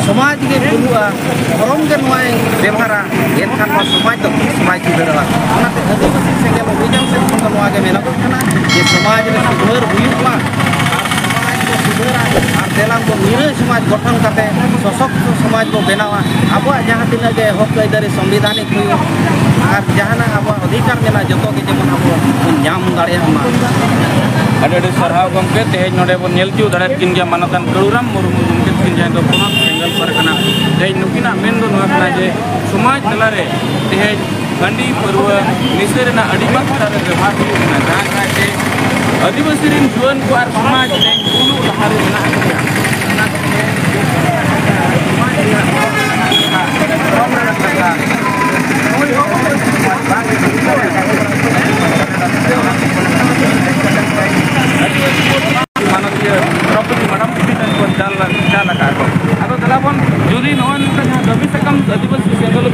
समाज के बुआ धर्म के नुआई व्यवहारा एनखान समाज तो समाज सुधरवा आदिवासी सेंगल अभियान से नुआ के मेना ये समाज में सुधर हुआ समाज को सुधरा और देलाम को निर समाज गठन करते सशक्त समाज को बनावा अब जहाँ तीन के हक अदारी संविधानिक और जहाँ अब अधिकार मेना जो के जमन अब नाम दाड़ेमा अड़े सरहाव गमके तेज नोडे बन नेलचू दाड़े किन गया मानतान करुराम मुर्मू गमके किन जाय दो पोनत बेंगल परगना तेज नुकिना मेन दो नोकना जे समाज तलारे तेज गंडी पर्व निसेरना अड़ी मात्रा रे व्यवहार हुना जहां के आदिवासी रिन जुवन को आर समाज ने कुलु लहारे बना दिया ना के समाज मानवीय द्रौपदी मैडम अब दलाबन जुदी नवन कभी से कम आदिवासी सेंगल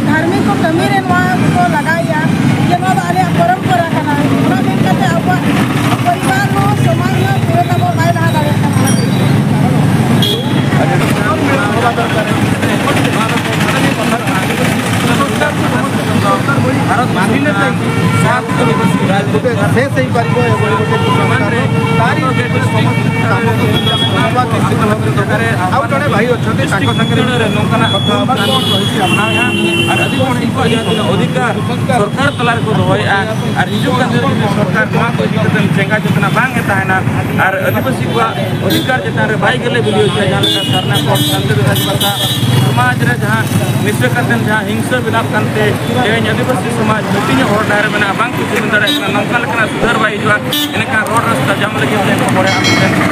धार्मिक को कमी को लगाया ये परंपरा परिवार समाज भारत मानिले सात शेष ही पारिबो समाजे तारी आउ जड़े भाई अच्छा अधिकार सरकार तलार को दोया और हिजुग सरकार चेंगा चेतना बांग तहना और आदिवासी को अधिकार चेतान रे बाई गले बिलियो जहां सरना कोट संतर भाषा समाज रे जहां निश्चय करते जहां हिंसा बिना करते आदिवासी समाज हटिंग हर डायर बना बांग कुछ दिन दड़े नंका लेकना सुधार बाई जुआ इनका रोड रास्ता जाम लगे